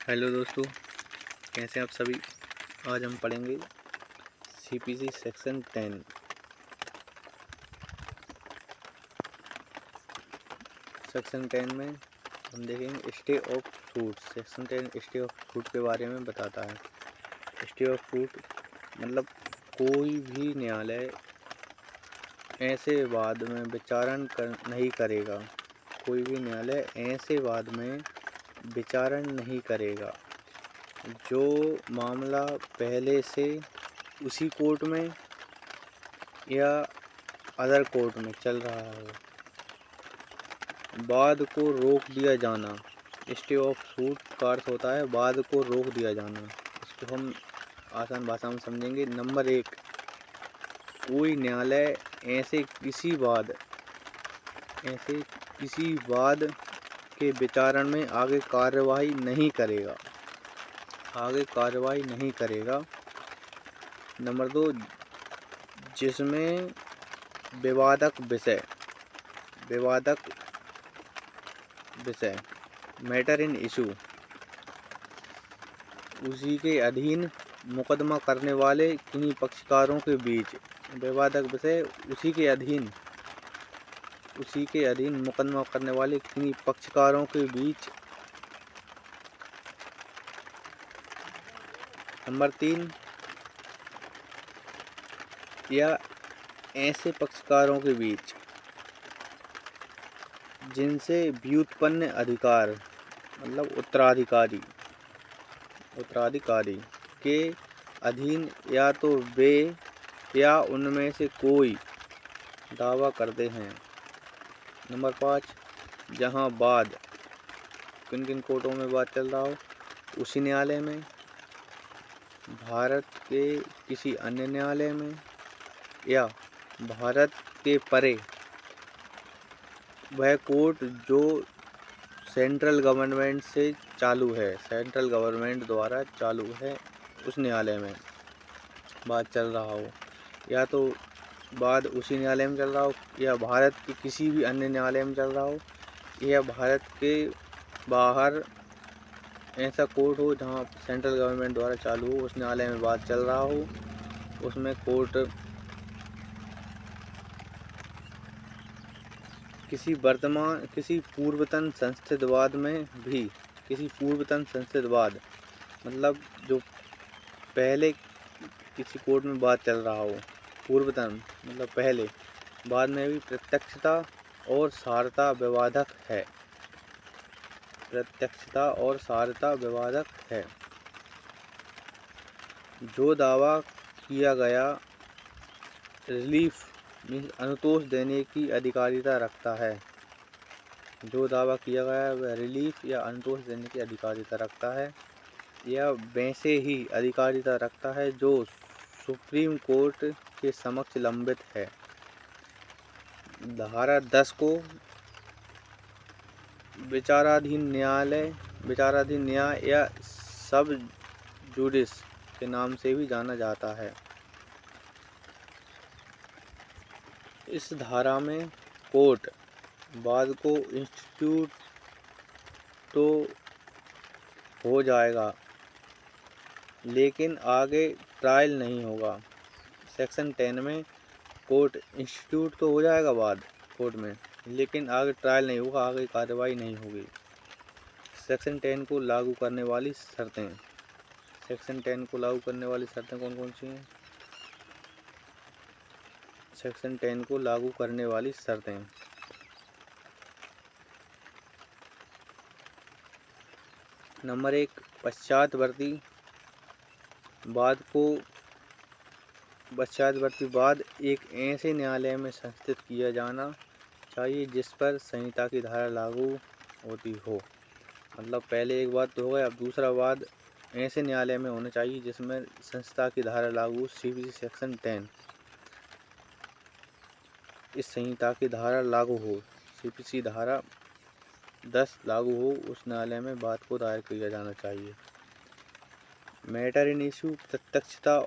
Hello दोस्तों, कैसे हैं आप सभी। आज हम पढ़ेंगे सीपीसी सेक्शन 10। सेक्शन 10 में हम देखेंगे stay of suit. Section 10 stay of suit के बारे में बताता है। स्टे ऑफ सूट मतलब कोई भी न्यायालय ऐसे वाद में विचारण नहीं करेगा। कोई भी न्यायालय ऐसे वाद में विचारण नहीं करेगा जो मामला पहले से उसी कोर्ट में या अदर कोर्ट में चल रहा हो। वाद को रोक दिया जाना। स्टे ऑफ सूट का अर्थ होता है वाद को रोक दिया जाना। इसको हम आसान भाषा में समझेंगे। नंबर 1, कोई न्यायालय ऐसे किसी वाद के विचारण में आगे कार्यवाही नहीं करेगा। नंबर 2, जिसमें विवादक विषय मैटर इन इशू उसी के अधीन मुकदमा करने वाले किन्हीं पक्षकारों के बीच। विवादक विषय उसी के अधीन मुकदमा करने वाले किन्हीं पक्षकारों के बीच। नंबर 3, या ऐसे पक्षकारों के बीच जिनसे व्युत्पन्न अधिकार मतलब उत्तराधिकारी के अधीन या तो वे या उनमें से कोई दावा करते हैं। नंबर 5, जहां वाद किन किन कोर्टों में बात चल रहा हो, उसी न्यायालय में, भारत के किसी अन्य न्यायालय में या भारत के परे वह कोर्ट जो सेंट्रल गवर्नमेंट से चालू है, सेंट्रल गवर्नमेंट द्वारा चालू है, उस न्यायालय में बात चल रहा हो, या तो वाद उसी न्यायालय में चल रहा हो, या भारत के किसी भी अन्य न्यायालय में चल रहा हो, या भारत के बाहर ऐसा कोर्ट हो जहां सेंट्रल गवर्नमेंट द्वारा चालू हो, उस न्यायालय में बात चल रहा हो। उसमें कोर्ट किसी पूर्वतन संस्थित वाद मतलब जो पहले किसी कोर्ट में बात चल रहा हो, पूर्वतन मतलब पहले, बाद में भी प्रत्यक्षता और सारता विवादक है। जो दावा किया गया रिलीफ मीन्स अनुतोष देने की अधिकारिता रखता है। जो दावा किया गया वह रिलीफ या अनुतोष देने की अधिकारिता रखता है, या वैसे ही अधिकारिता रखता है जो सुप्रीम कोर्ट के समक्ष लंबित है। धारा 10 को विचाराधीन न्याय या सब जुडिस के नाम से भी जाना जाता है। इस धारा में कोर्ट वाद को इंस्टीट्यूट तो हो जाएगा लेकिन आगे ट्रायल नहीं होगा। सेक्शन 10 में कोर्ट इंस्टीट्यूट तो हो जाएगा वाद कोर्ट में, लेकिन आगे ट्रायल नहीं होगा, आगे कार्रवाई नहीं होगी। सेक्शन 10 को लागू करने वाली शर्तें। सेक्शन 10 को लागू करने वाली शर्तें कौन कौन सी हैं? सेक्शन 10 को लागू करने वाली शर्तें। नंबर 1, पश्चातवर्ती वाद एक ऐसे न्यायालय में संस्थित किया जाना चाहिए जिस पर संहिता की धारा लागू होती हो। मतलब पहले एक वाद तो हो गया, अब दूसरा वाद ऐसे न्यायालय में होना चाहिए जिसमें संहिता की धारा लागू, सीपीसी सेक्शन 10 इस संहिता की धारा लागू हो, सीपीसी धारा 10 लागू हो, उस न्यायालय में वाद को दायर किया जाना चाहिए। मैटर इन इशू प्रत्यक्षता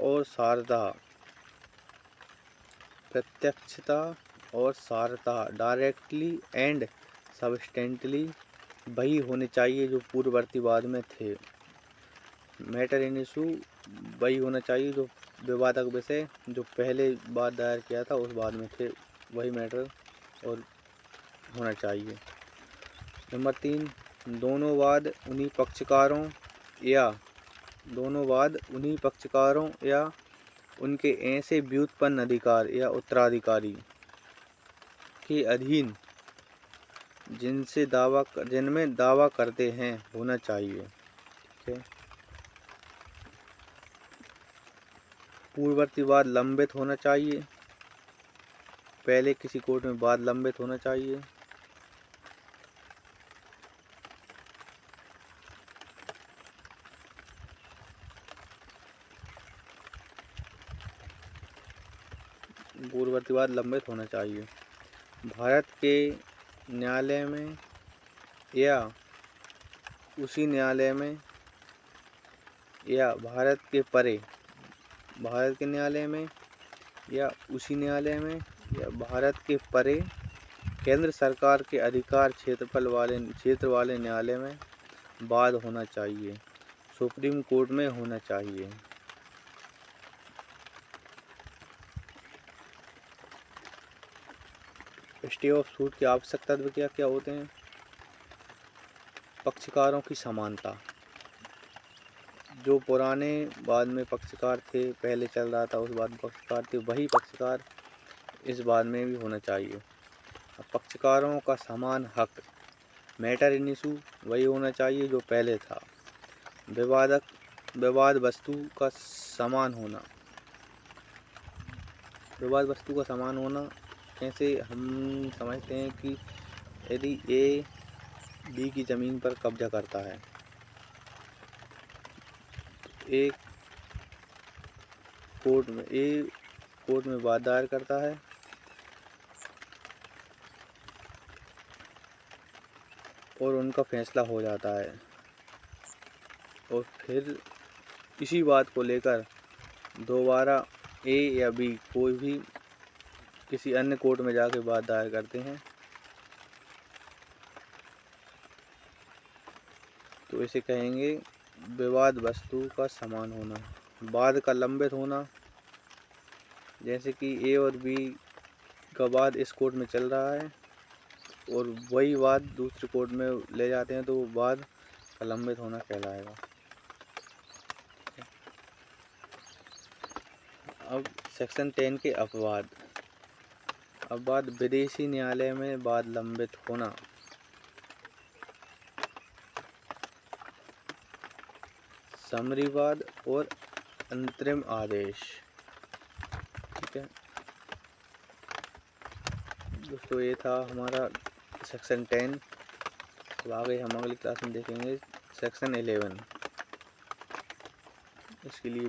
और सारता डायरेक्टली एंड सब्सटेंटली वही होने चाहिए जो पूर्ववर्ती वाद में थे। मैटर इन इशू वही होना चाहिए जो विवादक विषय जो पहले वाद दायर किया था उस वाद में थे, वही मैटर और होना चाहिए। नंबर 3, दोनों वाद उन्हीं पक्षकारों या उनके ऐसे व्युत्पन्न अधिकार या उत्तराधिकारी के अधीन जिनमें दावा करते हैं होना चाहिए। ठीक है। पूर्ववर्ती वाद लंबित होना चाहिए, पहले किसी कोर्ट में वाद लंबित होना चाहिए। पूर्ववर्ती वाद लंबित होना चाहिए। भारत के न्यायालय में या उसी न्यायालय में या भारत के न्यायालय में या उसी न्यायालय में या भारत के परे केंद्र सरकार के अधिकार क्षेत्र वाले न्यायालय में वाद होना चाहिए, सुप्रीम कोर्ट में होना चाहिए। स्टे ऑफ सूट की आवश्यक तत्व क्या क्या होते हैं? पक्षकारों की समानता, जो पुराने वाद में पक्षकार थे, पहले चल रहा था उस वाद में पक्षकार थे, वही पक्षकार इस वाद में भी होना चाहिए। पक्षकारों का समान हक, मैटर इन इशू वही होना चाहिए जो पहले था। विवाद वस्तु का समान होना, कैसे हम समझते हैं कि यदि ए बी की ज़मीन पर कब्जा करता है, ए कोर्ट में वाद दायर करता है और उनका फैसला हो जाता है और फिर इसी बात को लेकर दोबारा ए या बी कोई भी किसी अन्य कोर्ट में जाके वाद दायर करते हैं, तो इसे कहेंगे विवाद वस्तु का समान होना। वाद का लंबित होना, जैसे कि ए और बी का वाद इस कोर्ट में चल रहा है और वही वाद दूसरे कोर्ट में ले जाते हैं तो वाद का लंबित होना कहलाएगा। अब सेक्शन 10 के अपवाद। विदेशी न्यायालय में वाद लंबित होना, समरी वाद और अंतरिम आदेश। ठीक है दोस्तों, ये था हमारा सेक्शन 10। तो आगे हम अगली क्लास में देखेंगे सेक्शन 11। इसके लिए